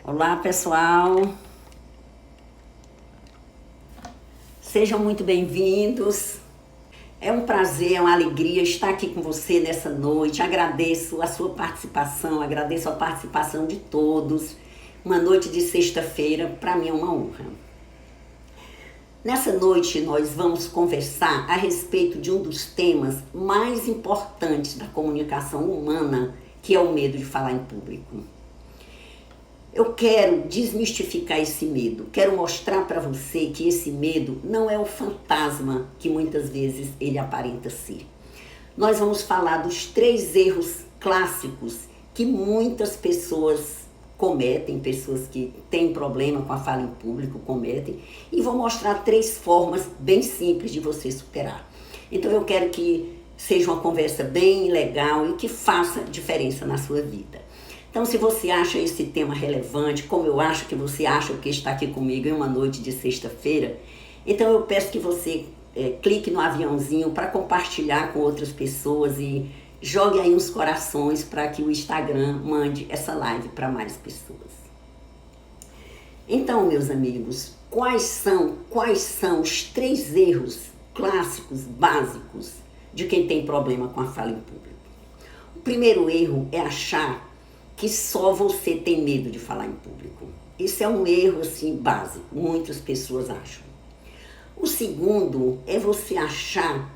Olá, pessoal. Sejam muito bem-vindos. É um prazer, é uma alegria estar aqui com você nessa noite. Agradeço a sua participação, agradeço a participação de todos. Uma noite de sexta-feira, para mim é uma honra. Nessa noite nós vamos conversar a respeito de um dos temas mais importantes da comunicação humana, que é o medo de falar em público. Eu quero desmistificar esse medo, quero mostrar para você que esse medo não é o fantasma que muitas vezes ele aparenta ser. Nós vamos falar dos 3 erros clássicos que muitas pessoas cometem, pessoas que têm problema com a fala em público cometem, e vou mostrar 3 formas bem simples de você superar. Então eu quero que seja uma conversa bem legal e que faça diferença na sua vida. Então, se você acha esse tema relevante, como eu acho que você acha o que está aqui comigo em uma noite de sexta-feira, então eu peço que você clique no aviãozinho para compartilhar com outras pessoas e jogue aí uns corações para que o Instagram mande essa live para mais pessoas. Então, meus amigos, quais são os 3 erros clássicos, básicos, de quem tem problema com a fala em público? O primeiro erro é achar que só você tem medo de falar em público. Isso é um erro, assim, básico. Muitas pessoas acham. O segundo é você achar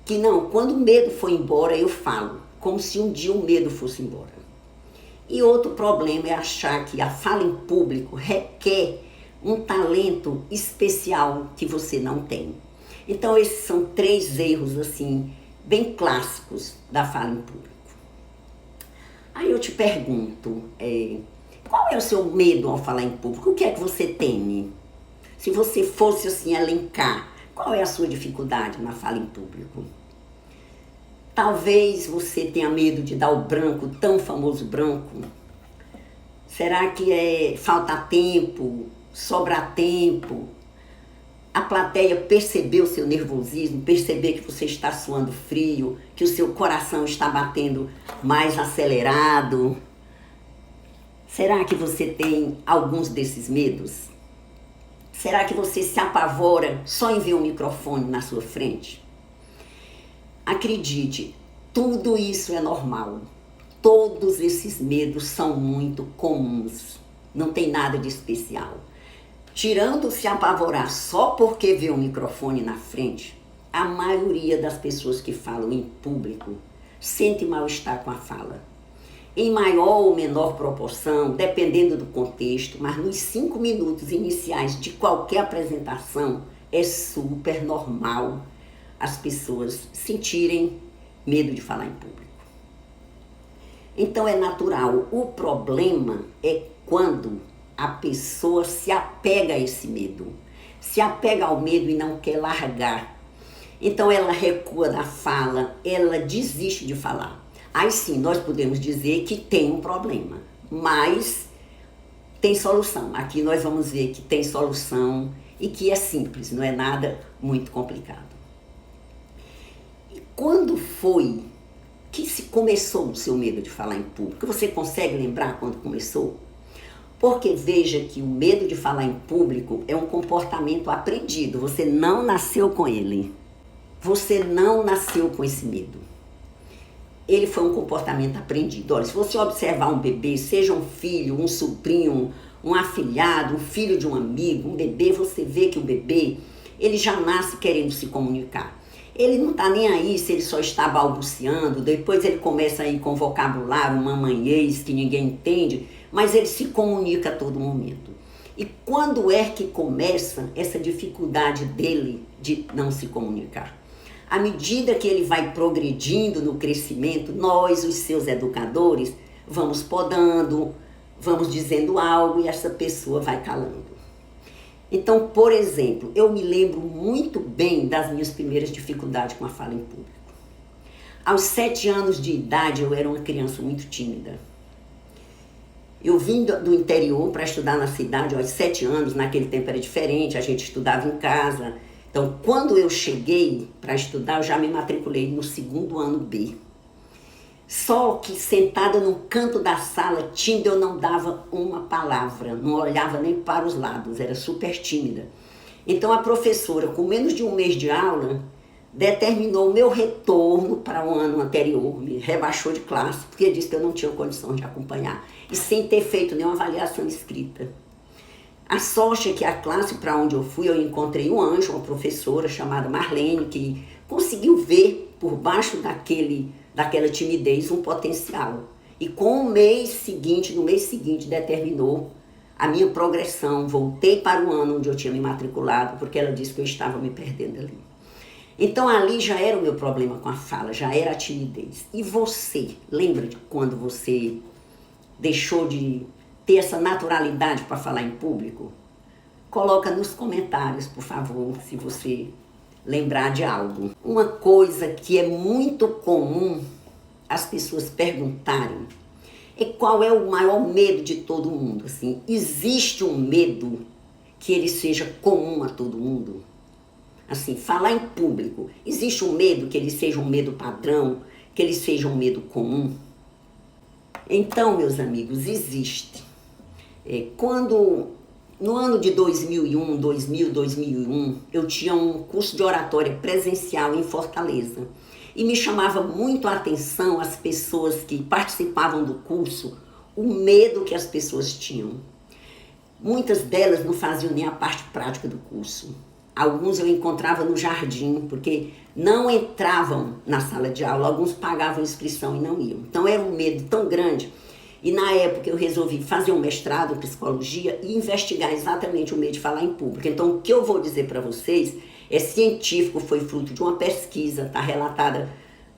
que não, quando o medo for embora, eu falo. Como se um dia o medo fosse embora. E outro problema é achar que a fala em público requer um talento especial que você não tem. Então, esses são 3 erros, assim, bem clássicos da fala em público. Aí eu te pergunto, qual é o seu medo ao falar em público? O que é que você teme? Se você fosse assim elencar, qual é a sua dificuldade na fala em público? Talvez você tenha medo de dar o branco, tão famoso branco. Será que falta tempo, sobra tempo? A plateia perceber o seu nervosismo, perceber que você está suando frio, que o seu coração está batendo mais acelerado. Será que você tem alguns desses medos? Será que você se apavora só em ver um microfone na sua frente? Acredite, tudo isso é normal. Todos esses medos são muito comuns. Não tem nada de especial. Tirando se apavorar só porque vê um microfone na frente, a maioria das pessoas que falam em público sente mal-estar com a fala. Em maior ou menor proporção, dependendo do contexto, mas nos 5 minutos iniciais de qualquer apresentação, é super normal as pessoas sentirem medo de falar em público. Então é natural. O problema é quando a pessoa se apega a esse medo, se apega ao medo e não quer largar. Então ela recua da fala, ela desiste de falar. Aí sim, nós podemos dizer que tem um problema, mas tem solução. Aqui nós vamos ver que tem solução e que é simples, não é nada muito complicado. E quando foi que se começou o seu medo de falar em público? Você consegue lembrar quando começou? Porque veja que o medo de falar em público é um comportamento aprendido. Você não nasceu com ele. Você não nasceu com esse medo. Ele foi um comportamento aprendido. Olha, se você observar um bebê, seja um filho, um sobrinho, um afilhado, um filho de um amigo, um bebê, você vê que o bebê, ele já nasce querendo se comunicar. Ele não está nem aí se ele só está balbuciando, depois ele começa a ir com vocabulário, mamanhês, que ninguém entende, mas ele se comunica a todo momento. E quando é que começa essa dificuldade dele de não se comunicar? À medida que ele vai progredindo no crescimento, nós, os seus educadores, vamos podando, vamos dizendo algo e essa pessoa vai calando. Então, por exemplo, eu me lembro muito bem das minhas primeiras dificuldades com a fala em público. Aos 7 anos de idade, eu era uma criança muito tímida. Eu vim do interior para estudar na cidade aos 7 anos, naquele tempo era diferente, a gente estudava em casa. Então, quando eu cheguei para estudar, eu já me matriculei no 2º ano B. Só que sentada no canto da sala, tímida, eu não dava uma palavra, não olhava nem para os lados, era super tímida. Então a professora, com menos de um mês de aula, determinou o meu retorno para o ano anterior, me rebaixou de classe, porque disse que eu não tinha condição de acompanhar, e sem ter feito nenhuma avaliação escrita. A sorte é que a classe para onde eu fui, eu encontrei um anjo, uma professora chamada Marlene, que conseguiu ver por baixo daquela timidez um potencial. E no mês seguinte, determinou a minha progressão. Voltei para o ano onde eu tinha me matriculado, porque ela disse que eu estava me perdendo ali. Então ali já era o meu problema com a fala, já era a timidez. E você, lembra de quando você deixou de ter essa naturalidade para falar em público? Coloca nos comentários, por favor, se você lembrar de algo. Uma coisa que é muito comum as pessoas perguntarem é qual é o maior medo de todo mundo. Assim, existe um medo que ele seja comum a todo mundo? Assim, falar em público, existe um medo que ele seja um medo padrão, que ele seja um medo comum? Então, meus amigos, existe. No ano de 2001, eu tinha um curso de oratória presencial em Fortaleza. E me chamava muito a atenção as pessoas que participavam do curso, o medo que as pessoas tinham. Muitas delas não faziam nem a parte prática do curso. Alguns eu encontrava no jardim, porque não entravam na sala de aula, alguns pagavam inscrição e não iam. Então era um medo tão grande. E na época eu resolvi fazer um mestrado em psicologia e investigar exatamente o medo de falar em público. Então o que eu vou dizer para vocês é científico, foi fruto de uma pesquisa, está relatada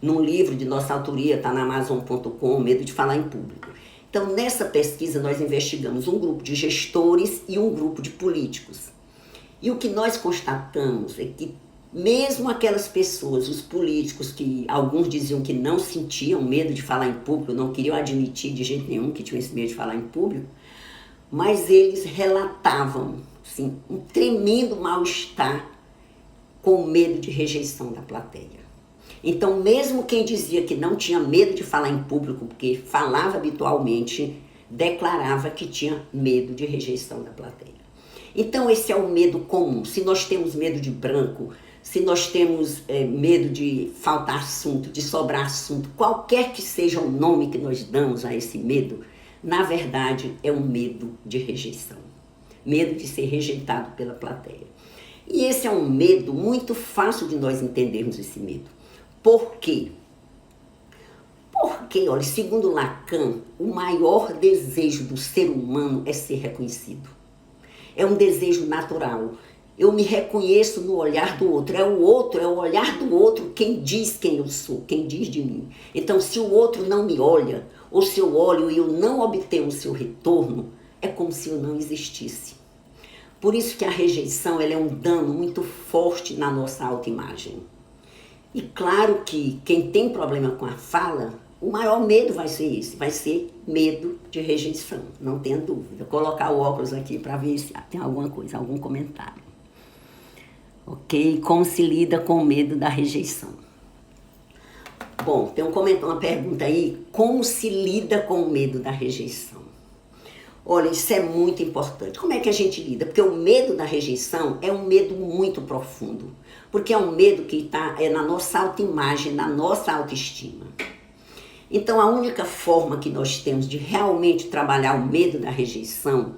num livro de nossa autoria, está na Amazon.com, Medo de Falar em Público. Então nessa pesquisa nós investigamos um grupo de gestores e um grupo de políticos. E o que nós constatamos é que mesmo aquelas pessoas, os políticos, que alguns diziam que não sentiam medo de falar em público, não queriam admitir de jeito nenhum que tinham esse medo de falar em público, mas eles relatavam assim, um tremendo mal-estar com medo de rejeição da plateia. Então, mesmo quem dizia que não tinha medo de falar em público, porque falava habitualmente, declarava que tinha medo de rejeição da plateia. Então, esse é o medo comum. Se nós temos medo de branco, se nós temos medo de faltar assunto, de sobrar assunto, qualquer que seja o nome que nós damos a esse medo, na verdade é um medo de rejeição. Medo de ser rejeitado pela plateia. E esse é um medo muito fácil de nós entendermos esse medo. Por quê? Porque, olha, segundo Lacan, o maior desejo do ser humano é ser reconhecido. É um desejo natural. Eu me reconheço no olhar do outro. É o olhar do outro quem diz quem eu sou, quem diz de mim. Então, se o outro não me olha, ou se eu olho e eu não obtenho o seu retorno, é como se eu não existisse. Por isso que a rejeição ela é um dano muito forte na nossa autoimagem. E claro que quem tem problema com a fala, o maior medo vai ser esse, vai ser medo de rejeição, não tenha dúvida. Vou colocar o óculos aqui para ver se tem alguma coisa, algum comentário. Ok? Como se lida com o medo da rejeição? Bom, tem uma pergunta aí, como se lida com o medo da rejeição? Olha, isso é muito importante. Como é que a gente lida? Porque o medo da rejeição é um medo muito profundo. Porque é um medo que está na nossa autoimagem, na nossa autoestima. Então, a única forma que nós temos de realmente trabalhar o medo da rejeição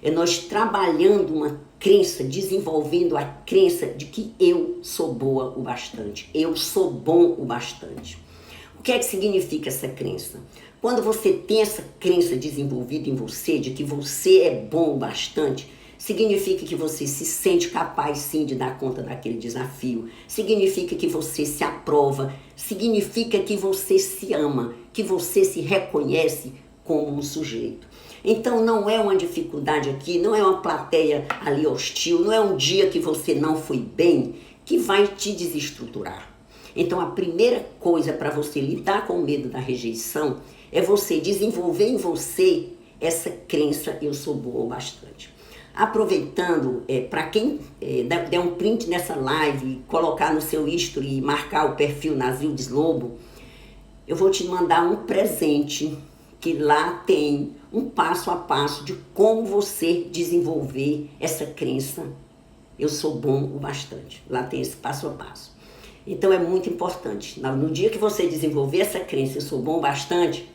é nós trabalhando uma crença, desenvolvendo a crença de que eu sou boa o bastante, eu sou bom o bastante. O que é que significa essa crença? Quando você tem essa crença desenvolvida em você, de que você é bom o bastante, significa que você se sente capaz sim de dar conta daquele desafio, significa que você se aprova, significa que você se ama, que você se reconhece como um sujeito. Então não é uma dificuldade aqui, não é uma plateia ali hostil, não é um dia que você não foi bem que vai te desestruturar. Então a primeira coisa para você lidar com o medo da rejeição é você desenvolver em você essa crença, eu sou boa o bastante. Aproveitando, para quem der um print nessa live, colocar no seu history e marcar o perfil Nazildes Lobo, eu vou te mandar um presente que lá tem um passo a passo de como você desenvolver essa crença. Eu sou bom o bastante. Lá tem esse passo a passo. Então é muito importante. No dia que você desenvolver essa crença, eu sou bom o bastante,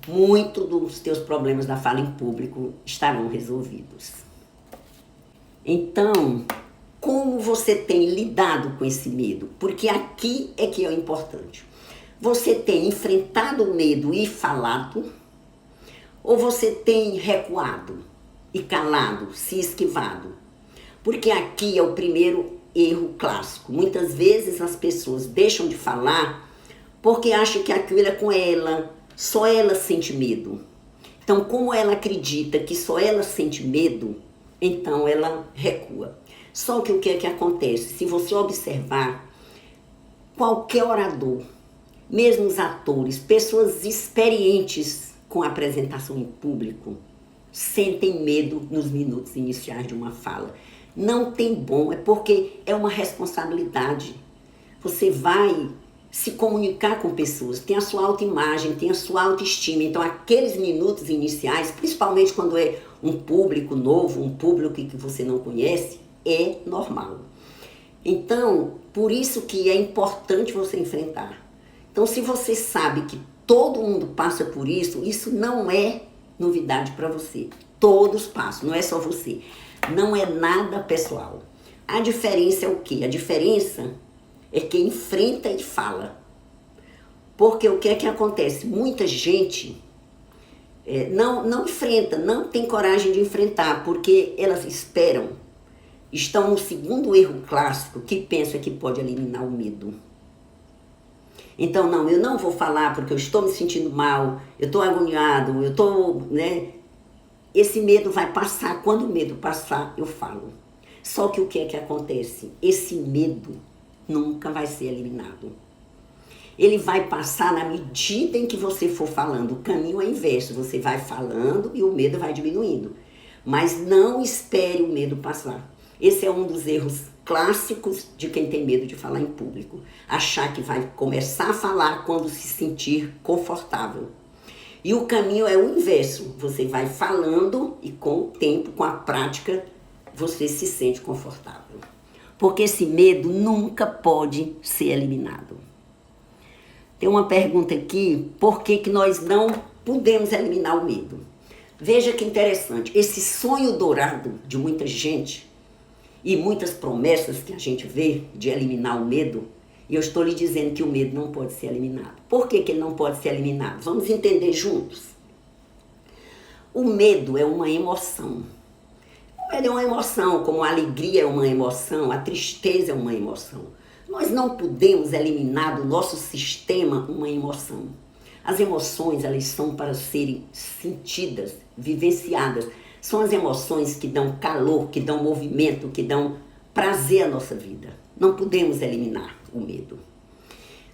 muito dos teus problemas da fala em público estarão resolvidos. Então, como você tem lidado com esse medo? Porque aqui é que é o importante. Você tem enfrentado o medo e falado, ou você tem recuado e calado, se esquivado? Porque aqui é o primeiro erro clássico. Muitas vezes as pessoas deixam de falar porque acham que aquilo é com ela, só ela sente medo. Então, como ela acredita que só ela sente medo, então ela recua. Só que o que é que acontece? Se você observar, qualquer orador, mesmo os atores, pessoas experientes com apresentação em público, sentem medo nos minutos iniciais de uma fala. Não tem bom, é porque é uma responsabilidade. Você vai se comunicar com pessoas, tem a sua autoimagem, tem a sua autoestima. Então, aqueles minutos iniciais, principalmente quando é um público novo, um público que você não conhece, é normal. Então, por isso que é importante você enfrentar. Então, se você sabe que todo mundo passa por isso, isso não é novidade para você. Todos passam, não é só você. Não é nada pessoal. A diferença é o quê? A diferença é quem enfrenta e fala. Porque o que é que acontece? Muita gente não enfrenta, não tem coragem de enfrentar, porque elas esperam. Estão no segundo erro clássico, que pensa que pode eliminar o medo. Então, não, eu não vou falar porque eu estou me sentindo mal, eu estou agoniado, eu estou, esse medo vai passar, quando o medo passar, eu falo. Só que o que é que acontece? Esse medo nunca vai ser eliminado. Ele vai passar na medida em que você for falando. O caminho é inverso, você vai falando e o medo vai diminuindo. Mas não espere o medo passar. Esse é um dos erros clássicos de quem tem medo de falar em público. Achar que vai começar a falar quando se sentir confortável. E o caminho é o inverso. Você vai falando e com o tempo, com a prática, você se sente confortável. Porque esse medo nunca pode ser eliminado. Tem uma pergunta aqui, por que nós não podemos eliminar o medo? Veja que interessante, esse sonho dourado de muita gente e muitas promessas que a gente vê de eliminar o medo, e eu estou lhe dizendo que o medo não pode ser eliminado. Por que ele não pode ser eliminado? Vamos entender juntos. O medo é uma emoção. O medo é uma emoção, como a alegria é uma emoção, a tristeza é uma emoção. Nós não podemos eliminar do nosso sistema uma emoção. As emoções, elas são para serem sentidas, vivenciadas. São as emoções que dão calor, que dão movimento, que dão prazer à nossa vida. Não podemos eliminar o medo.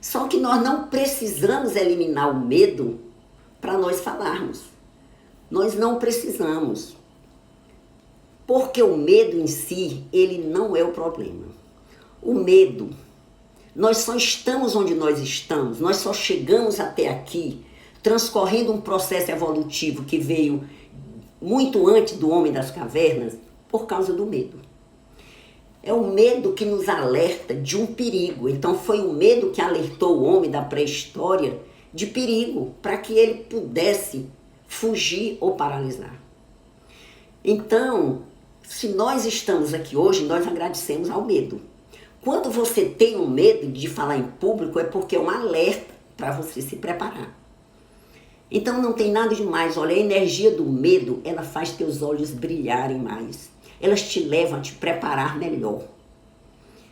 Só que nós não precisamos eliminar o medo para nós falarmos. Nós não precisamos. Porque o medo em si, ele não é o problema. O medo, nós só estamos onde nós estamos, nós só chegamos até aqui, transcorrendo um processo evolutivo que veio muito antes do homem das cavernas, por causa do medo. É o medo que nos alerta de um perigo. Então foi o medo que alertou o homem da pré-história de perigo, para que ele pudesse fugir ou paralisar. Então, se nós estamos aqui hoje, nós agradecemos ao medo. Quando você tem um medo de falar em público, é porque é um alerta para você se preparar. Então não tem nada de mais. Olha, a energia do medo, ela faz teus olhos brilharem mais. Elas te levam a te preparar melhor.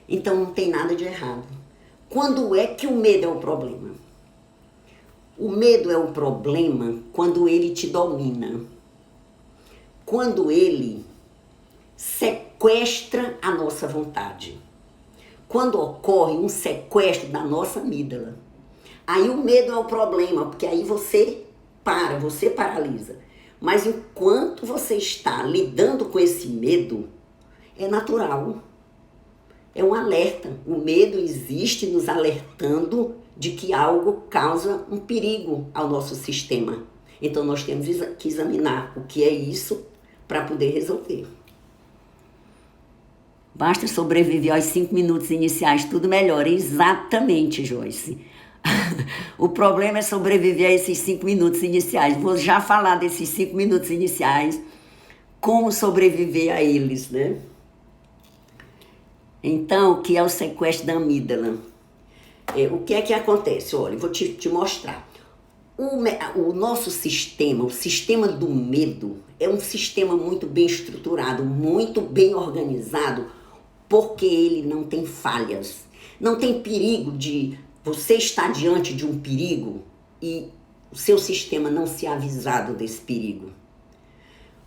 Então não tem nada de errado. Quando é que o medo é o problema? O medo é o problema quando ele te domina. Quando ele sequestra a nossa vontade. Quando ocorre um sequestro da nossa amígdala. Aí o medo é o problema, porque aí você você paralisa. Mas enquanto você está lidando com esse medo, é natural. É um alerta. O medo existe nos alertando de que algo causa um perigo ao nosso sistema. Então nós temos que examinar o que é isso para poder resolver. Basta sobreviver aos 5 minutos iniciais, tudo melhora. Exatamente, Joyce. O problema é sobreviver a esses 5 minutos iniciais. Vou já falar desses 5 minutos iniciais, como sobreviver a eles, né? Então, o que é o sequestro da amígdala? O que é que acontece? Olha, eu vou te mostrar. O nosso sistema, o sistema do medo, é um sistema muito bem estruturado, muito bem organizado, porque ele não tem falhas. Não tem perigo de você estar diante de um perigo e o seu sistema não ser avisado desse perigo.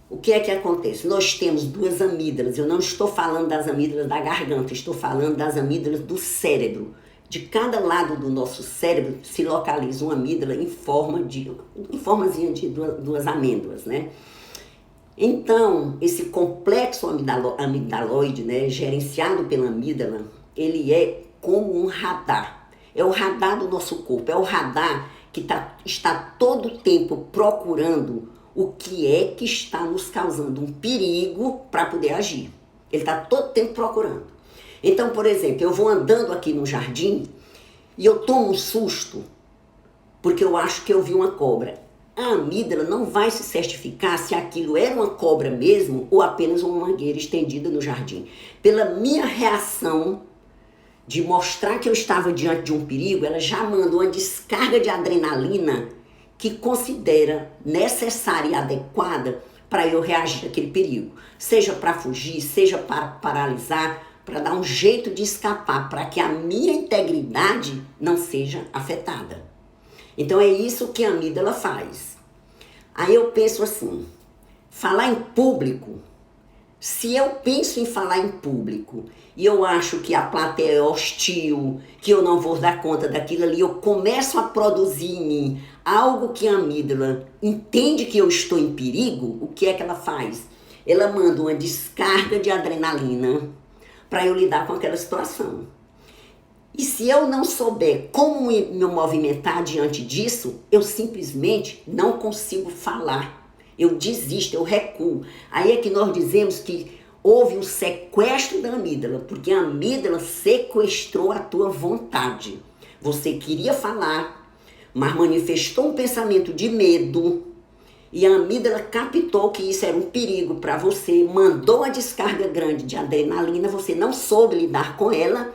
O que é que acontece? Nós temos 2 amígdalas. Eu não estou falando das amígdalas da garganta, estou falando das amígdalas do cérebro. De cada lado do nosso cérebro se localiza uma amígdala em formazinha de duas amêndoas, né? Então, esse complexo amigdaloide, né, gerenciado pela amígdala, ele é como um radar. É o radar do nosso corpo, é o radar que está todo o tempo procurando o que é que está nos causando um perigo para poder agir. Ele está todo o tempo procurando. Então, por exemplo, eu vou andando aqui no jardim e eu tomo um susto porque eu acho que eu vi uma cobra. A amígdala não vai se certificar se aquilo era uma cobra mesmo ou apenas uma mangueira estendida no jardim. Pela minha reação de mostrar que eu estava diante de um perigo, ela já mandou uma descarga de adrenalina que considera necessária e adequada para eu reagir àquele perigo. Seja para fugir, seja para paralisar, para dar um jeito de escapar, para que a minha integridade não seja afetada. Então é isso que a amígdala faz. Aí eu penso assim, falar em público, se eu penso em falar em público e eu acho que a plateia é hostil, que eu não vou dar conta daquilo ali, eu começo a produzir em mim algo que a amígdala entende que eu estou em perigo, o que é que ela faz? Ela manda uma descarga de adrenalina para eu lidar com aquela situação. E se eu não souber como me movimentar diante disso, eu simplesmente não consigo falar. Eu desisto, eu recuo. Aí é que nós dizemos que houve um sequestro da amígdala, porque a amígdala sequestrou a tua vontade. Você queria falar, mas manifestou um pensamento de medo, e a amígdala captou que isso era um perigo para você, mandou a descarga grande de adrenalina, você não soube lidar com ela,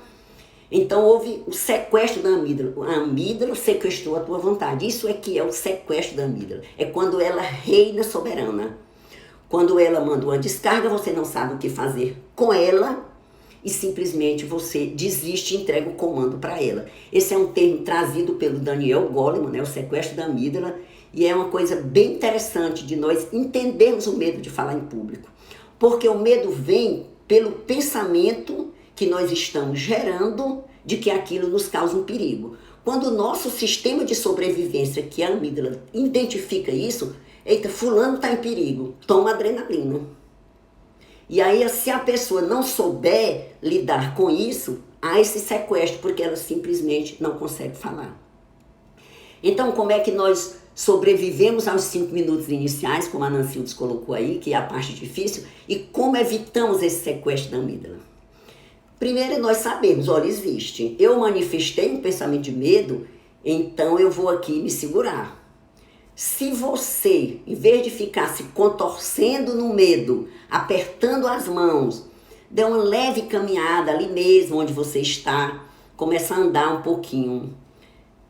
então houve o sequestro da amígdala. A amígdala sequestrou a tua vontade. Isso é que é o sequestro da amígdala. É quando ela reina soberana. Quando ela manda uma descarga, você não sabe o que fazer com ela e simplesmente você desiste e entrega o comando para ela. Esse é um termo trazido pelo Daniel Goleman, né, o sequestro da amígdala, e é uma coisa bem interessante de nós entendermos o medo de falar em público. Porque o medo vem pelo pensamento que nós estamos gerando de que aquilo nos causa um perigo. Quando o nosso sistema de sobrevivência, que é a amígdala, identifica isso, eita, fulano está em perigo, toma adrenalina. E aí, se a pessoa não souber lidar com isso, há esse sequestro, porque ela simplesmente não consegue falar. Então, como é que nós sobrevivemos aos 5 minutos iniciais, como a Nancildes colocou aí, que é a parte difícil, e como evitamos esse sequestro da amígdala? Primeiro, nós sabemos, olha, existe. Eu manifestei um pensamento de medo, então eu vou aqui me segurar. Se você, em vez de ficar se contorcendo no medo, apertando as mãos, der uma leve caminhada ali mesmo onde você está, começa a andar um pouquinho,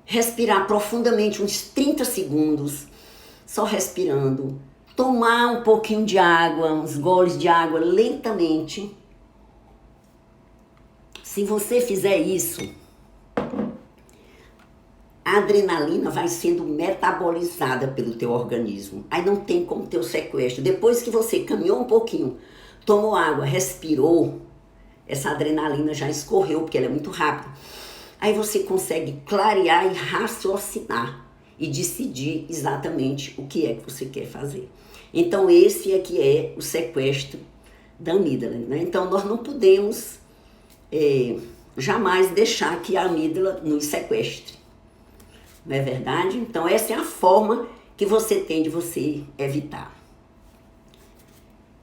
respirar profundamente uns 30 segundos, só respirando, tomar um pouquinho de água, uns goles de água lentamente. Se você fizer isso, a adrenalina vai sendo metabolizada pelo teu organismo. Aí não tem como ter o sequestro. Depois que você caminhou um pouquinho, tomou água, respirou, essa adrenalina já escorreu, porque ela é muito rápida. Aí você consegue clarear e raciocinar e decidir exatamente o que é que você quer fazer. Então esse é que é o sequestro da amígdala, né? Então nós não podemos jamais deixar que a amígdala nos sequestre. não é verdade? Então essa é a forma que você tem de você evitar.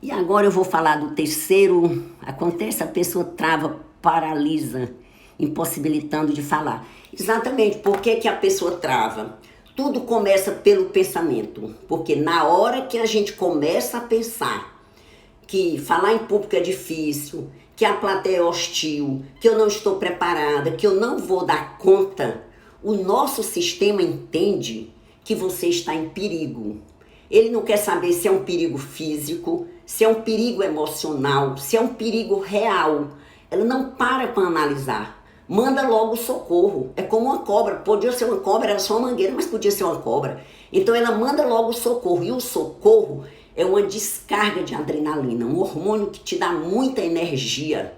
E agora eu vou falar do terceiro. Acontece, a pessoa trava, paralisa, impossibilitando de falar. Exatamente, por que a pessoa trava? Tudo começa pelo pensamento, porque na hora que a gente começa a pensar que falar em público é difícil, que a plateia é hostil, que eu não estou preparada, que eu não vou dar conta, o nosso sistema entende que você está em perigo. Ele não quer saber se é um perigo físico, se é um perigo emocional, se é um perigo real. Ela não para analisar. Manda logo socorro. É como uma cobra. Podia ser uma cobra, era só uma mangueira, mas podia ser uma cobra. Então ela manda logo socorro. E o socorro é uma descarga de adrenalina, um hormônio que te dá muita energia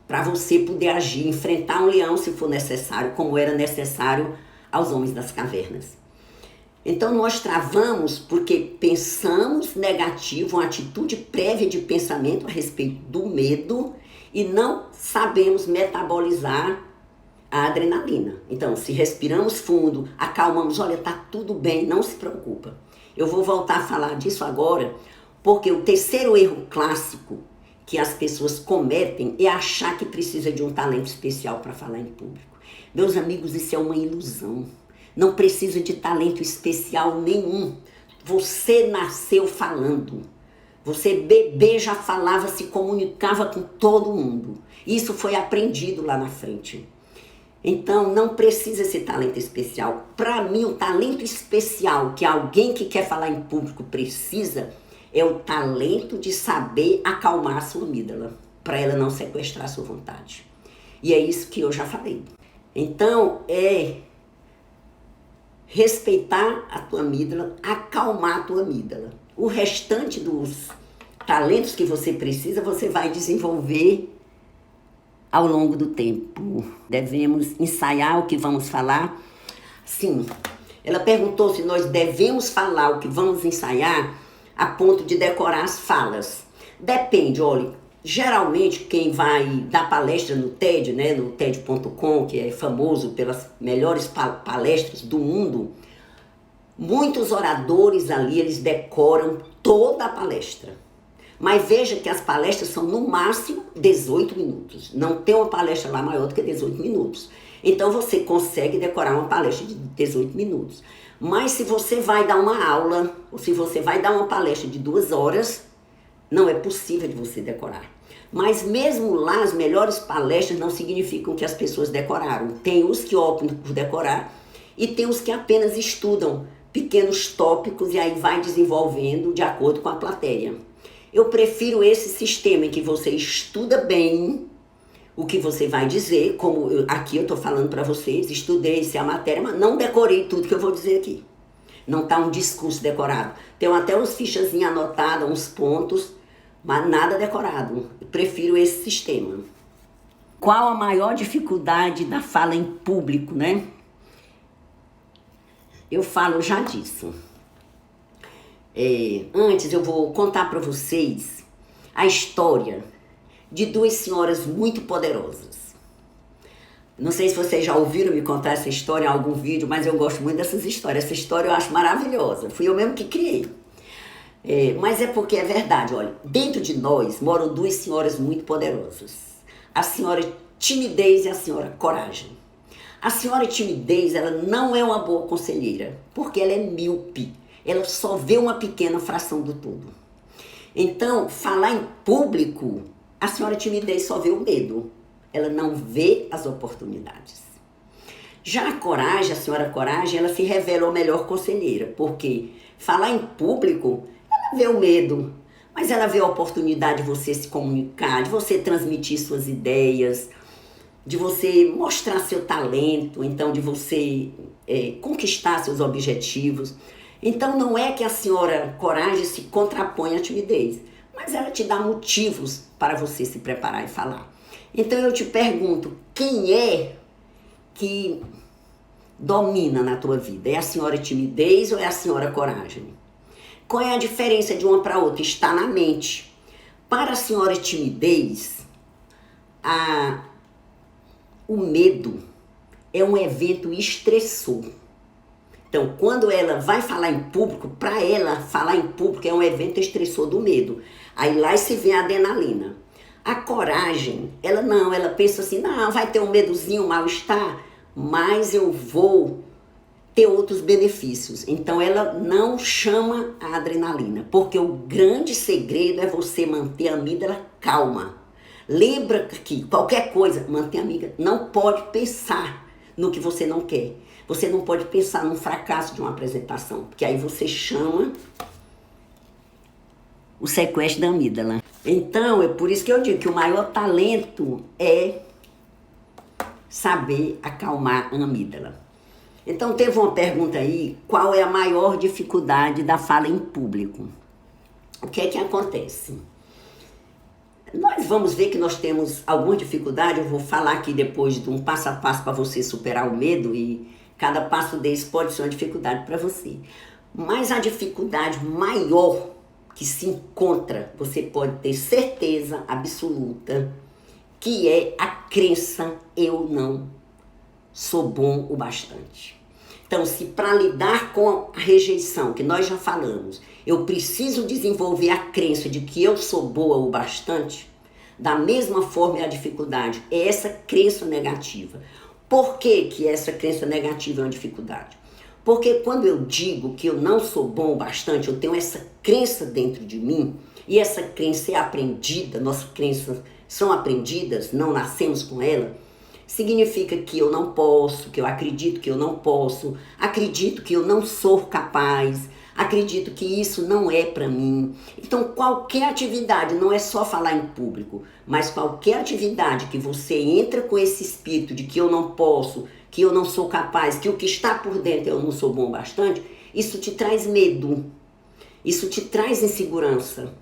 para você poder agir, enfrentar um leão se for necessário, como era necessário aos homens das cavernas. Então nós travamos porque pensamos negativo, uma atitude prévia de pensamento a respeito do medo e não sabemos metabolizar a adrenalina. Então, se respiramos fundo, acalmamos, olha, tá tudo bem, não se preocupa. Eu vou voltar a falar disso agora, porque o terceiro erro clássico que as pessoas cometem é achar que precisa de um talento especial para falar em público. Meus amigos, isso é uma ilusão. Não precisa de talento especial nenhum. Você nasceu falando. Você bebê já falava, se comunicava com todo mundo. Isso foi aprendido lá na frente. Então não precisa esse talento especial. Para mim, o talento especial que alguém que quer falar em público precisa é o talento de saber acalmar a sua amígdala, para ela não sequestrar a sua vontade. E é isso que eu já falei. Então é respeitar a tua amígdala, acalmar a tua amígdala. O restante dos talentos que você precisa, você vai desenvolver ao longo do tempo. Devemos ensaiar o que vamos falar. Sim, ela perguntou se nós devemos falar o que vamos ensaiar a ponto de decorar as falas. Depende, olha, geralmente quem vai dar palestra no TED, né, no TED.com, que é famoso pelas melhores palestras do mundo, muitos oradores ali, eles decoram toda a palestra. Mas veja que as palestras são no máximo 18 minutos. Não tem uma palestra lá maior do que 18 minutos. Então você consegue decorar uma palestra de 18 minutos. Mas se você vai dar uma aula, ou se você vai dar uma palestra de 2 horas, não é possível de você decorar. Mas mesmo lá, as melhores palestras não significam que as pessoas decoraram. Tem os que optam por decorar e tem os que apenas estudam pequenos tópicos e aí vai desenvolvendo de acordo com a plateia. Eu prefiro esse sistema em que você estuda bem o que você vai dizer, como aqui eu estou falando para vocês, estudei essa matéria, mas não decorei tudo que eu vou dizer aqui. Não está um discurso decorado. Tem até uns fichazinhas anotadas, uns pontos, mas nada decorado. Eu prefiro esse sistema. Qual a maior dificuldade da fala em público, né? Eu falo já disso. Antes eu vou contar para vocês a história de 2 senhoras muito poderosas. Não sei se vocês já ouviram me contar essa história em algum vídeo, mas eu gosto muito dessas histórias. Essa história eu acho maravilhosa. Fui eu mesmo que criei. Mas é porque é verdade, olha. Dentro de nós moram 2 senhoras muito poderosas. A senhora Timidez e a senhora Coragem. A senhora Timidez, ela não é uma boa conselheira, porque ela é míope. Ela só vê uma pequena fração do todo. Então, falar em público, a senhora Timidez só vê o medo. Ela não vê as oportunidades. Já a Coragem, a senhora Coragem, ela se revela a melhor conselheira, porque falar em público, ela vê o medo, mas ela vê a oportunidade de você se comunicar, de você transmitir suas ideias, de você mostrar seu talento, então de você conquistar seus objetivos. Então não é que a senhora Coragem se contrapõe à timidez, mas ela te dá motivos para você se preparar e falar. Então eu te pergunto, quem é que domina na tua vida? É a senhora Timidez ou é a senhora Coragem? Qual é a diferença de uma para outra? Está na mente. Para a senhora Timidez, o medo é um evento estressor. Então, quando ela vai falar em público, para ela falar em público é um evento estressor do medo. Aí lá se vê a adrenalina. A coragem, ela pensa assim, não, vai ter um medozinho, um mal-estar, mas eu vou ter outros benefícios. Então ela não chama a adrenalina, porque o grande segredo é você manter a amígdala calma. Lembra que qualquer coisa, manter a amígdala, não pode pensar no que você não quer. Você não pode pensar num fracasso de uma apresentação, porque aí você chama o sequestro da amígdala. Então, é por isso que eu digo que o maior talento é saber acalmar a amígdala. Então, teve uma pergunta aí, qual é a maior dificuldade da fala em público? O que é que acontece? Nós vamos ver que nós temos alguma dificuldade, eu vou falar aqui depois de um passo a passo para você superar o medo e cada passo desse pode ser uma dificuldade para você. Mas a dificuldade maior que se encontra, você pode ter certeza absoluta, que é a crença, eu não sou bom o bastante. Então, se para lidar com a rejeição, que nós já falamos, eu preciso desenvolver a crença de que eu sou boa o bastante, da mesma forma é a dificuldade, é essa crença negativa. Por que que essa crença negativa é uma dificuldade? Porque quando eu digo que eu não sou bom o bastante, eu tenho essa crença dentro de mim, e essa crença é aprendida, nossas crenças são aprendidas, não nascemos com ela, significa que eu não posso, que eu acredito que eu não posso, acredito que eu não sou capaz, acredito que isso não é para mim. Então, qualquer atividade, não é só falar em público, mas qualquer atividade que você entra com esse espírito de que eu não posso, que eu não sou capaz, que o que está por dentro eu não sou bom o bastante, isso te traz medo, isso te traz insegurança.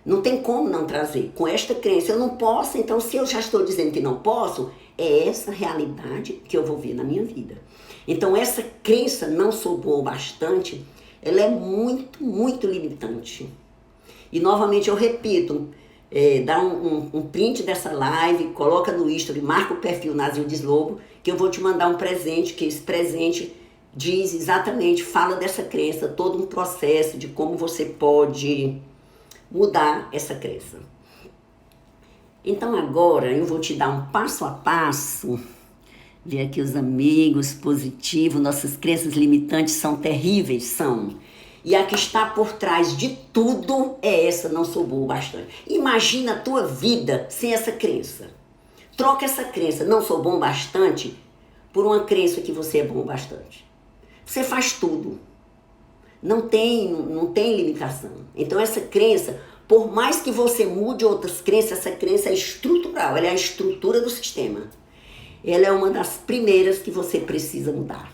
Não tem como não trazer. Com esta crença, eu não posso, então se eu já estou dizendo que não posso, é essa realidade que eu vou ver na minha vida. Então essa crença, não sou bom o bastante, ela é muito, muito limitante. E novamente eu repito, dá um print dessa live, coloca no history, marca o perfil Nazildes Lobo, que eu vou te mandar um presente, que esse presente diz exatamente, fala dessa crença, todo um processo de como você pode mudar essa crença. Então agora eu vou te dar um passo a passo, ver aqui os amigos positivos, nossas crenças limitantes são terríveis, são. E a que está por trás de tudo é essa, não sou boa o bastante. Imagina a tua vida sem essa crença. Troca essa crença, não sou bom o bastante, por uma crença que você é bom o bastante. Você faz tudo. Não tem limitação. Então essa crença, por mais que você mude outras crenças, essa crença é estrutural, ela é a estrutura do sistema. Ela é uma das primeiras que você precisa mudar.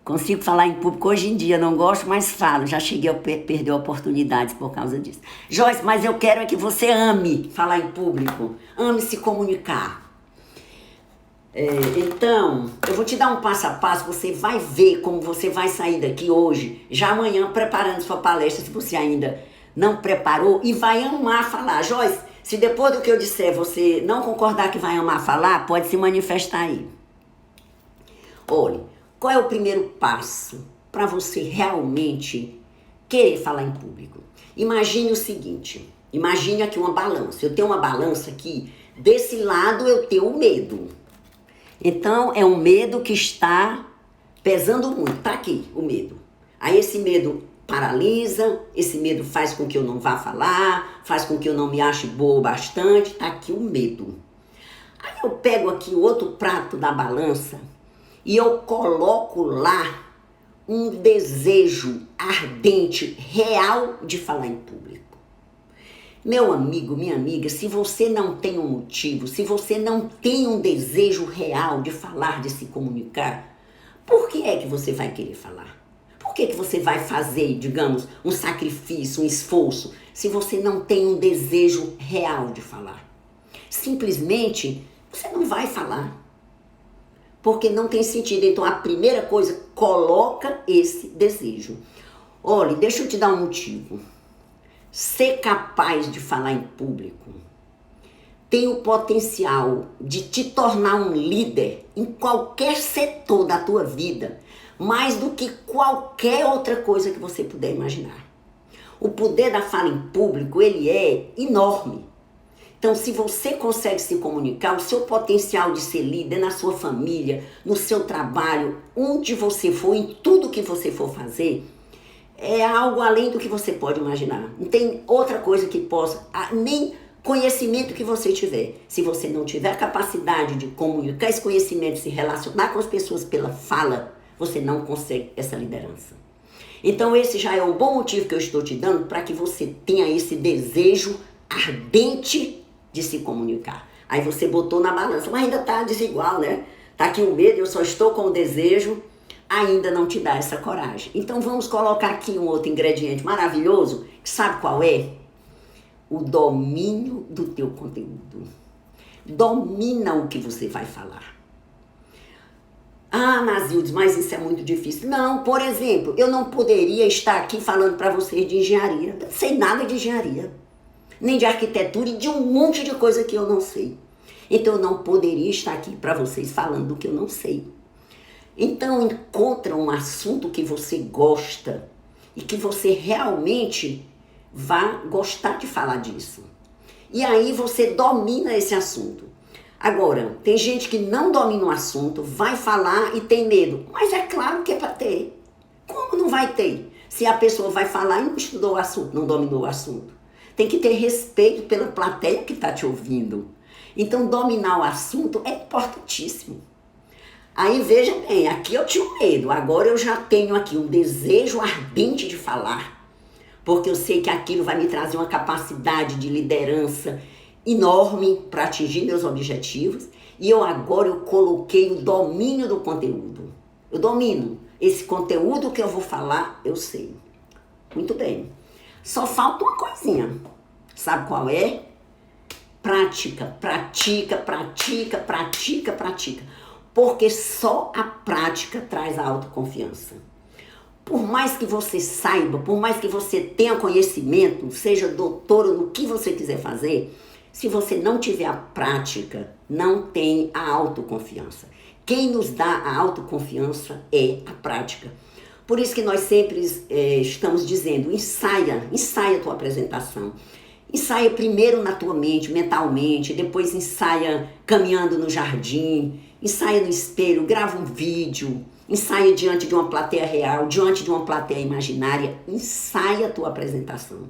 Consigo falar em público hoje em dia, não gosto, mas falo. Já cheguei a perder oportunidades por causa disso. Joyce, mas eu quero é que você ame falar em público, ame se comunicar. Então, eu vou te dar um passo a passo, você vai ver como você vai sair daqui hoje, já amanhã, preparando sua palestra, se você ainda não preparou, e vai amar falar. Joyce, se depois do que eu disser você não concordar que vai amar falar, pode se manifestar aí. Olha, qual é o primeiro passo para você realmente querer falar em público? Imagine o seguinte, imagine aqui uma balança. Eu tenho uma balança aqui, desse lado eu tenho o medo. Então, é um medo que está pesando muito. Está aqui o medo. Aí esse medo paralisa, esse medo faz com que eu não vá falar, faz com que eu não me ache boa o bastante. Está aqui o medo. Aí eu pego aqui o outro prato da balança e eu coloco lá um desejo ardente, real de falar em público. Meu amigo, minha amiga, se você não tem um motivo, se você não tem um desejo real de falar, de se comunicar, por que é que você vai querer falar? Por que você vai fazer, digamos, um sacrifício, um esforço, se você não tem um desejo real de falar? Simplesmente, você não vai falar. Porque não tem sentido. Então, a primeira coisa, coloca esse desejo. Olha, deixa eu te dar um motivo. Ser capaz de falar em público tem o potencial de te tornar um líder em qualquer setor da tua vida, mais do que qualquer outra coisa que você puder imaginar. O poder da fala em público, ele é enorme. Então, se você consegue se comunicar, o seu potencial de ser líder na sua família, no seu trabalho, onde você for, em tudo que você for fazer, é algo além do que você pode imaginar. Não tem outra coisa que possa, nem conhecimento que você tiver. Se você não tiver a capacidade de comunicar esse conhecimento, se relacionar com as pessoas pela fala, você não consegue essa liderança. Então, esse já é um bom motivo que eu estou te dando para que você tenha esse desejo ardente de se comunicar. Aí você botou na balança, mas ainda está desigual, né? Tá aqui o medo, eu só estou com o desejo, ainda não te dá essa coragem. Então vamos colocar aqui um outro ingrediente maravilhoso, que sabe qual é? O domínio do teu conteúdo. Domina o que você vai falar. Ah, Nazildes, mas isso é muito difícil. Não, por exemplo, eu não poderia estar aqui falando para vocês de engenharia. Não sei nada de engenharia, nem de arquitetura e de um monte de coisa que eu não sei. Então eu não poderia estar aqui para vocês falando do que eu não sei. Então encontra um assunto que você gosta e que você realmente vai gostar de falar disso. E aí você domina esse assunto. Agora, tem gente que não domina o assunto, vai falar e tem medo. Mas é claro que é para ter. Como não vai ter? Se a pessoa vai falar e não estudou o assunto, não dominou o assunto. Tem que ter respeito pela plateia que está te ouvindo. Então, dominar o assunto é importantíssimo. Aí, veja bem, aqui eu tinha medo. Agora eu já tenho aqui um desejo ardente de falar. Porque eu sei que aquilo vai me trazer uma capacidade de liderança enorme para atingir meus objetivos. E agora eu coloquei o domínio do conteúdo. Eu domino. Esse conteúdo que eu vou falar, eu sei. Muito bem. Só falta uma coisinha. Sabe qual é? Prática, pratica, pratica, pratica, pratica. Porque só a prática traz a autoconfiança. Por mais que você saiba, por mais que você tenha conhecimento, seja doutor no que você quiser fazer, se você não tiver a prática, não tem a autoconfiança. Quem nos dá a autoconfiança é a prática. Por isso que nós sempre estamos dizendo, ensaia a tua apresentação. Ensaia primeiro na tua mente, mentalmente, depois ensaia caminhando no jardim, ensaia no espelho, grava um vídeo, ensaia diante de uma plateia real, diante de uma plateia imaginária, ensaia a tua apresentação.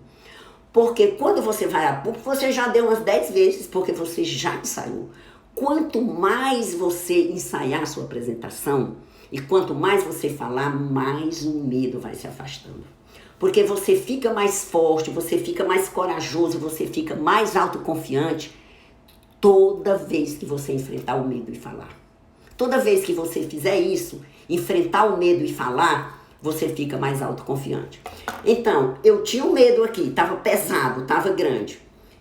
Porque quando você vai a público, você já deu umas 10 vezes, porque você já ensaiou. Quanto mais você ensaiar a sua apresentação, e quanto mais você falar, mais o medo vai se afastando. Porque você fica mais forte, você fica mais corajoso, você fica mais autoconfiante toda vez que você enfrentar o medo e falar. Toda vez que você fizer isso, enfrentar o medo e falar, você fica mais autoconfiante. Então, eu tinha um medo aqui, estava pesado, estava grande.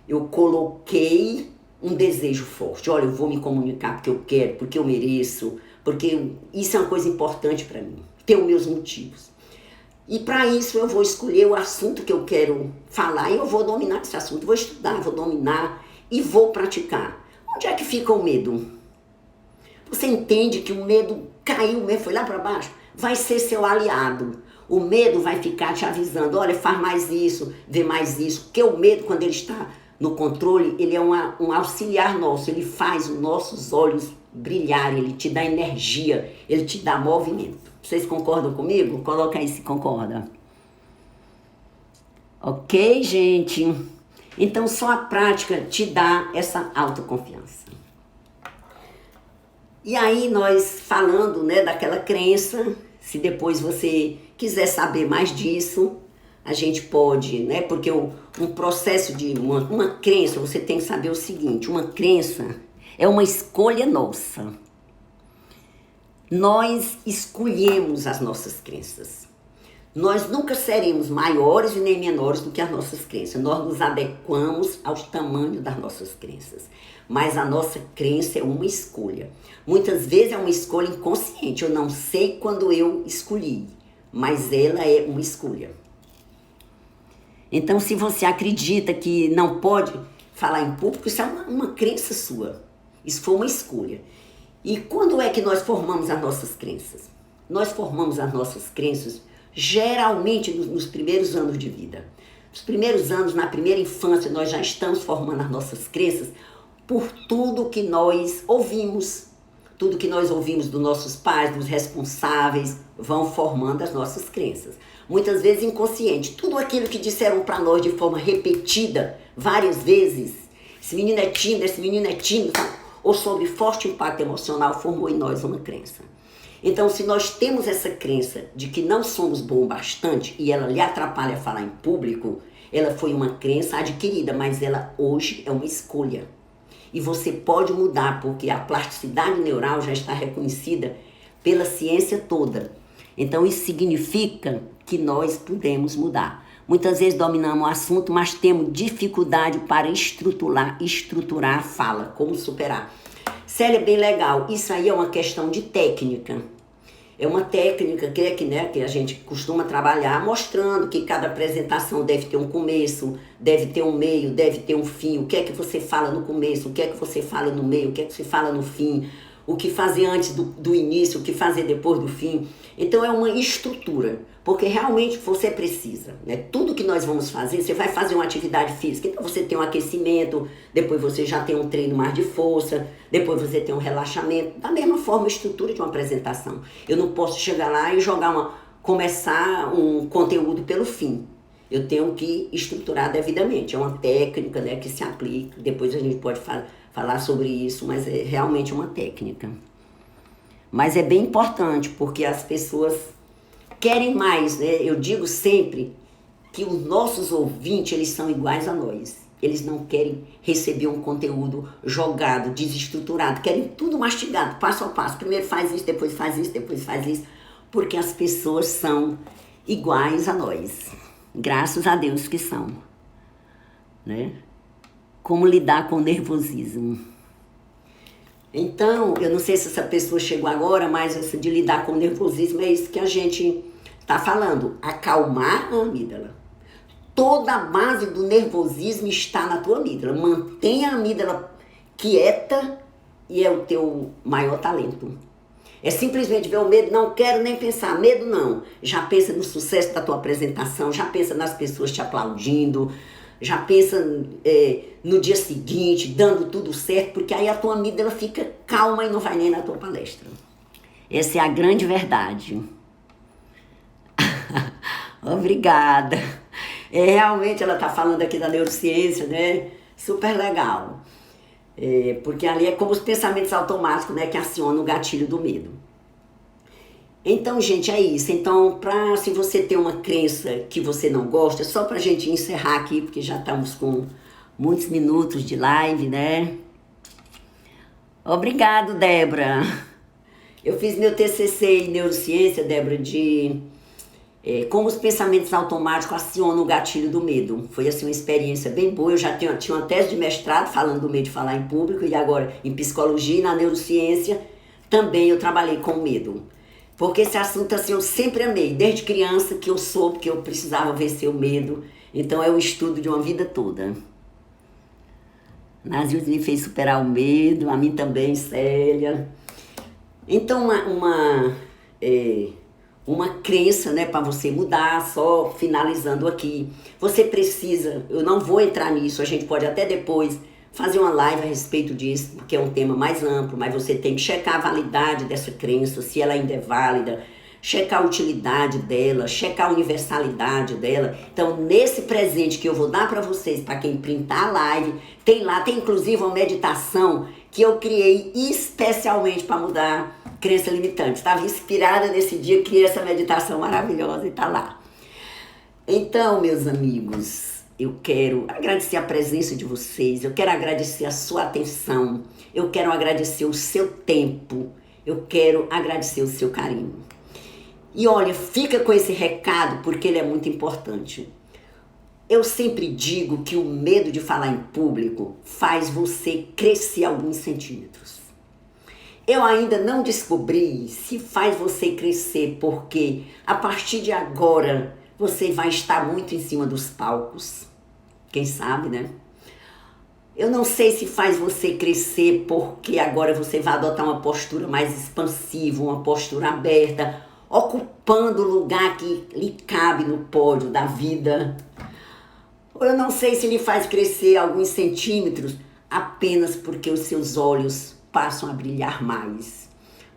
Eu coloquei um desejo forte. Olha, eu vou me comunicar porque eu quero, porque eu mereço, porque isso é uma coisa importante para mim. Tenho meus motivos. E para isso eu vou escolher o assunto que eu quero falar e eu vou dominar esse assunto. Vou estudar, vou dominar e vou praticar. Onde é que fica o medo? Você entende que o medo caiu, o medo foi lá para baixo? Vai ser seu aliado. O medo vai ficar te avisando, olha, faz mais isso, vê mais isso. Porque o medo, quando ele está no controle, ele é um auxiliar nosso. Ele faz os nossos olhos brilharem, ele te dá energia, ele te dá movimento. Vocês concordam comigo? Coloca aí se concorda. Ok, gente? Então, só a prática te dá essa autoconfiança. E aí, nós falando, né, daquela crença, se depois você quiser saber mais disso, a gente pode, né, porque um processo de uma crença, você tem que saber o seguinte, uma crença é uma escolha nossa. Nós escolhemos as nossas crenças. Nós nunca seremos maiores e nem menores do que as nossas crenças. Nós nos adequamos ao tamanho das nossas crenças. Mas a nossa crença é uma escolha. Muitas vezes é uma escolha inconsciente. Eu não sei quando eu escolhi, mas ela é uma escolha. Então, se você acredita que não pode falar em público, isso é uma crença sua. Isso foi uma escolha. E quando é que nós formamos as nossas crenças? Nós formamos as nossas crenças geralmente nos primeiros anos de vida. Nos primeiros anos, na primeira infância, nós já estamos formando as nossas crenças por tudo que nós ouvimos. Tudo que nós ouvimos dos nossos pais, dos responsáveis, vão formando as nossas crenças. Muitas vezes inconsciente. Tudo aquilo que disseram para nós de forma repetida, várias vezes. Esse menino é tímido, esse menino é tímido. Ou sob forte impacto emocional, formou em nós uma crença. Então, se nós temos essa crença de que não somos bom bastante e ela lhe atrapalha a falar em público, ela foi uma crença adquirida, mas ela hoje é uma escolha. E você pode mudar, porque a plasticidade neural já está reconhecida pela ciência toda. Então, isso significa que nós podemos mudar. Muitas vezes dominamos o assunto, mas temos dificuldade para estruturar a fala, como superar. Célia, bem legal, isso aí é uma questão de técnica. É uma técnica que a gente costuma trabalhar, mostrando que cada apresentação deve ter um começo, deve ter um meio, deve ter um fim. O que é que você fala no começo, o que é que você fala no meio, o que é que você fala no fim, o que fazer antes do início, o que fazer depois do fim. Então é uma estrutura, porque realmente você precisa, né? Tudo que nós vamos fazer, você vai fazer uma atividade física, então você tem um aquecimento, depois você já tem um treino mais de força, depois você tem um relaxamento. Da mesma forma, a estrutura de uma apresentação. Eu não posso chegar lá e começar um conteúdo pelo fim. Eu tenho que estruturar devidamente. É uma técnica, né, que se aplica, depois a gente pode falar sobre isso, mas é realmente uma técnica. Mas é bem importante, porque as pessoas querem mais, né? Eu digo sempre que os nossos ouvintes, eles são iguais a nós. Eles não querem receber um conteúdo jogado, desestruturado. Querem tudo mastigado, passo a passo. Primeiro faz isso, depois faz isso, depois faz isso. Porque as pessoas são iguais a nós. Graças a Deus que são. Né? Como lidar com o nervosismo. Então, eu não sei se essa pessoa chegou agora, mas essa de lidar com o nervosismo é isso que a gente está falando. Acalmar a amígdala. Toda a base do nervosismo está na tua amígdala. Mantenha a amígdala quieta e é o teu maior talento. É simplesmente ver o medo, não quero nem pensar, medo não. Já pensa no sucesso da tua apresentação, já pensa nas pessoas te aplaudindo, já pensa no dia seguinte, dando tudo certo, porque aí a tua amígdala fica calma e não vai nem na tua palestra. Essa é a grande verdade. Obrigada. Realmente ela está falando aqui da neurociência, né? Super legal. Porque ali é como os pensamentos automáticos, né, que acionam o gatilho do medo. Então, gente, é isso. Então, se você tem uma crença que você não gosta, só pra gente encerrar aqui, porque já estamos com muitos minutos de live, né? Obrigado, Débora. Eu fiz meu TCC em neurociência, Débora, de como os pensamentos automáticos acionam o gatilho do medo. Foi, assim, uma experiência bem boa. Eu já tinha uma tese de mestrado falando do medo de falar em público e agora em psicologia e na neurociência também eu trabalhei com medo. Porque esse assunto, assim, eu sempre amei, desde criança que eu soube que eu precisava vencer o medo. Então é o estudo de uma vida toda. Nazilde me fez superar o medo, a mim também, Célia. Então uma crença, né, para você mudar, só finalizando aqui. Você precisa, eu não vou entrar nisso, a gente pode até depois fazer uma live a respeito disso, porque é um tema mais amplo, mas você tem que checar a validade dessa crença, se ela ainda é válida, checar a utilidade dela, checar a universalidade dela. Então, nesse presente que eu vou dar para vocês, para quem printar a live, tem inclusive uma meditação que eu criei especialmente para mudar crença limitante. Estava inspirada nesse dia, criei essa meditação maravilhosa e está lá. Então, meus amigos, eu quero agradecer a presença de vocês, eu quero agradecer a sua atenção, eu quero agradecer o seu tempo, eu quero agradecer o seu carinho. E olha, fica com esse recado porque ele é muito importante. Eu sempre digo que o medo de falar em público faz você crescer alguns centímetros. Eu ainda não descobri se faz você crescer porque a partir de agora você vai estar muito em cima dos palcos. Quem sabe, né? Eu não sei se faz você crescer porque agora você vai adotar uma postura mais expansiva, uma postura aberta, ocupando o lugar que lhe cabe no pódio da vida. Ou eu não sei se lhe faz crescer alguns centímetros apenas porque os seus olhos passam a brilhar mais.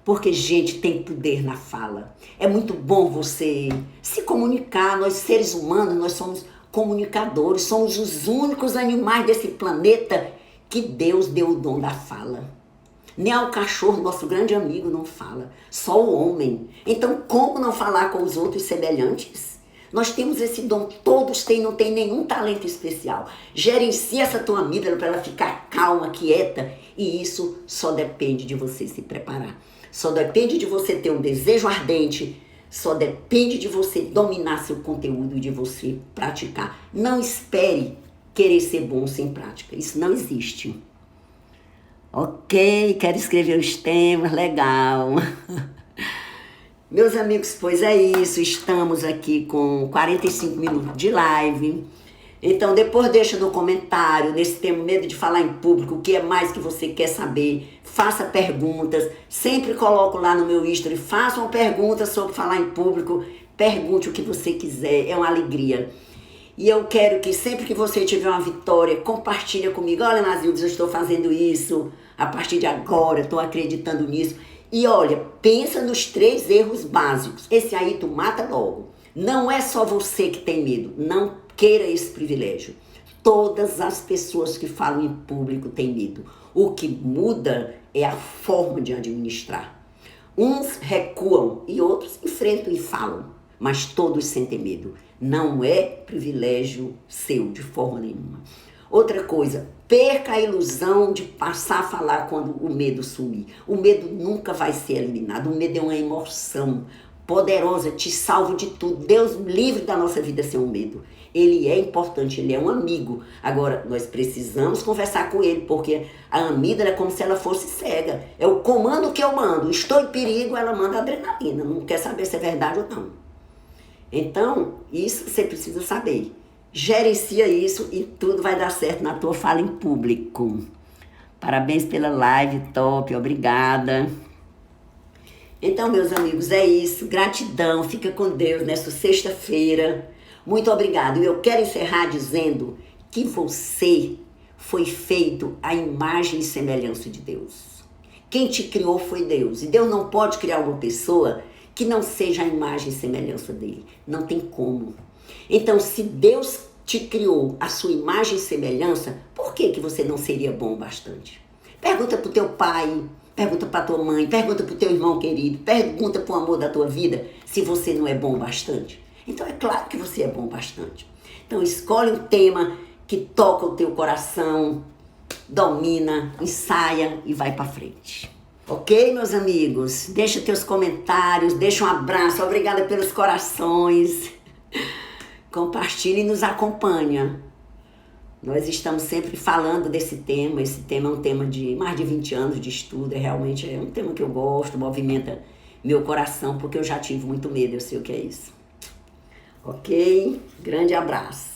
Porque, gente, tem poder na fala. É muito bom você se comunicar. Nós, seres humanos, nós somos comunicadores, somos os únicos animais desse planeta que Deus deu o dom da fala. Nem ao cachorro, nosso grande amigo, não fala. Só o homem. Então, como não falar com os outros semelhantes? Nós temos esse dom, todos têm, não tem nenhum talento especial. Gerencia essa tua amígdala para ela ficar calma, quieta, e isso só depende de você se preparar. Só depende de você ter um desejo ardente, só depende de você dominar seu conteúdo e de você praticar. Não espere querer ser bom sem prática, isso não existe. Ok, quero escrever os temas, legal. Meus amigos, pois é isso, estamos aqui com 45 minutos de live. Então, depois deixa no comentário, nesse tema, medo de falar em público, o que é mais que você quer saber. Faça perguntas, sempre coloco lá no meu history, faça uma pergunta sobre falar em público, pergunte o que você quiser, é uma alegria. E eu quero que sempre que você tiver uma vitória, compartilha comigo. Olha, Nazildes, eu estou fazendo isso, a partir de agora, estou acreditando nisso. E olha, pensa nos 3 erros básicos. Esse aí tu mata logo. Não é só você que tem medo. Não queira esse privilégio. Todas as pessoas que falam em público têm medo. O que muda é a forma de administrar. Uns recuam e outros enfrentam e falam. Mas todos sentem medo. Não é privilégio seu de forma nenhuma. Outra coisa, perca a ilusão de passar a falar quando o medo sumir. O medo nunca vai ser eliminado. O medo é uma emoção poderosa, te salva de tudo. Deus livre da nossa vida sem o medo. Ele é importante, ele é um amigo. Agora, nós precisamos conversar com ele, porque a amígdala é como se ela fosse cega. É o comando que eu mando. Estou em perigo, ela manda adrenalina. Não quer saber se é verdade ou não. Então, isso você precisa saber. Gerencia isso e tudo vai dar certo na tua fala em público. Parabéns pela live, top, obrigada. Então, meus amigos, é isso. Gratidão, fica com Deus nesta sexta-feira. Muito obrigado. E eu quero encerrar dizendo que você foi feito à imagem e semelhança de Deus. Quem te criou foi Deus. E Deus não pode criar uma pessoa que não seja a imagem e semelhança dele. Não tem como. Então, se Deus te criou a sua imagem e semelhança, por que você não seria bom bastante? Pergunta para o teu pai, pergunta para tua mãe, pergunta para o teu irmão querido, pergunta para o amor da tua vida se você não é bom bastante. Então, é claro que você é bom bastante. Então, escolhe um tema que toca o teu coração, domina, ensaia e vai para frente. Ok, meus amigos? Deixa teus comentários, deixa um abraço, obrigada pelos corações. Compartilhe e nos acompanha. Nós estamos sempre falando desse tema. Esse tema é um tema de mais de 20 anos de estudo. Realmente é um tema que eu gosto, movimenta meu coração, porque eu já tive muito medo, eu sei o que é isso. Ok? Grande abraço.